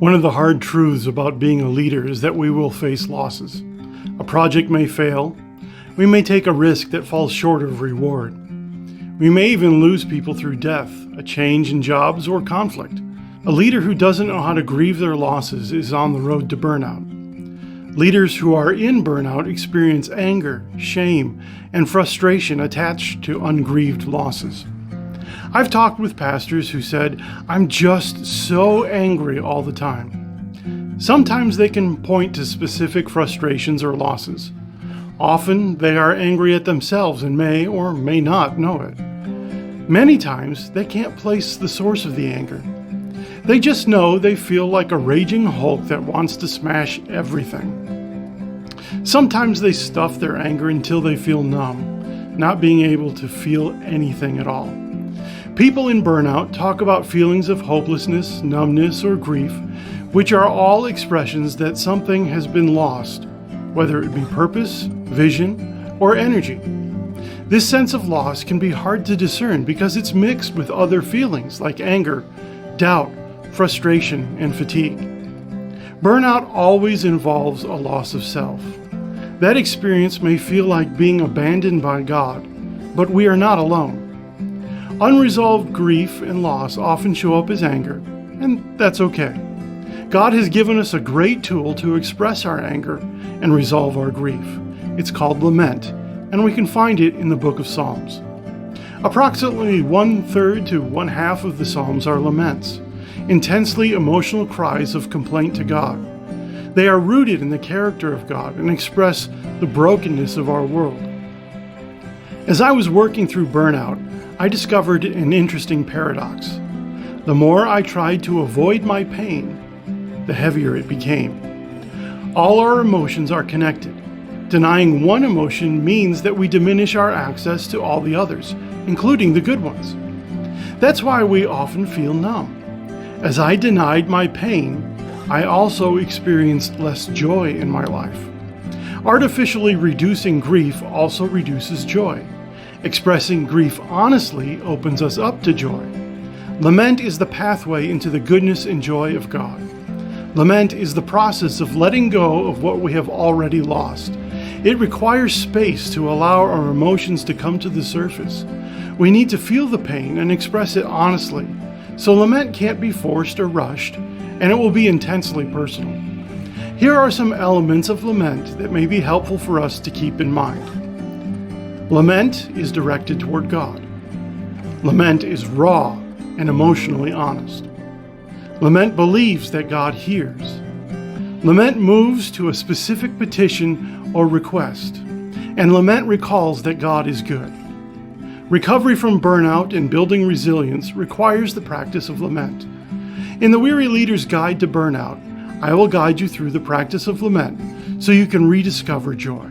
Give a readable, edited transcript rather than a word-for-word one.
One of the hard truths about being a leader is that we will face losses. A project may fail. We may take a risk that falls short of reward. We may even lose people through death, a change in jobs, or conflict. A leader who doesn't know how to grieve their losses is on the road to burnout. Leaders who are in burnout experience anger, shame, and frustration attached to ungrieved losses. I've talked with pastors who said, "I'm just so angry all the time." Sometimes they can point to specific frustrations or losses. Often they are angry at themselves and may or may not know it. Many times they can't place the source of the anger. They just know they feel like a raging Hulk that wants to smash everything. Sometimes they stuff their anger until they feel numb, not being able to feel anything at all. People in burnout talk about feelings of hopelessness, numbness, or grief, which are all expressions that something has been lost, whether it be purpose, vision, or energy. This sense of loss can be hard to discern because it's mixed with other feelings like anger, doubt, frustration, and fatigue. Burnout always involves a loss of self. That experience may feel like being abandoned by God, but we are not alone. Unresolved grief and loss often show up as anger, and that's okay. God has given us a great tool to express our anger and resolve our grief. It's called Lament, and we can find it in the book of Psalms. Approximately 1/3 to 1/2 of the Psalms are laments, intensely emotional cries of complaint to God. They are rooted in the character of God and express the brokenness of our world. As I was working through burnout, I discovered an interesting paradox. The more I tried to avoid my pain, the heavier it became. All our emotions are connected. Denying one emotion means that we diminish our access to all the others, including the good ones. That's why we often feel numb. As I denied my pain, I also experienced less joy in my life. Artificially reducing grief also reduces joy. Expressing grief honestly opens us up to joy. Lament is the pathway into the goodness and joy of God. Lament is the process of letting go of what we have already lost. It requires space to allow our emotions to come to the surface. We need to feel the pain and express it honestly. So lament can't be forced or rushed, and it will be intensely personal. Here are some elements of lament that may be helpful for us to keep in mind. Lament is directed toward God. Lament is raw and emotionally honest. Lament believes that God hears. Lament moves to a specific petition or request, and lament recalls that God is good. Recovery from burnout and building resilience requires the practice of lament. In the Weary Leader's Guide to Burnout, I will guide you through the practice of lament so you can rediscover joy.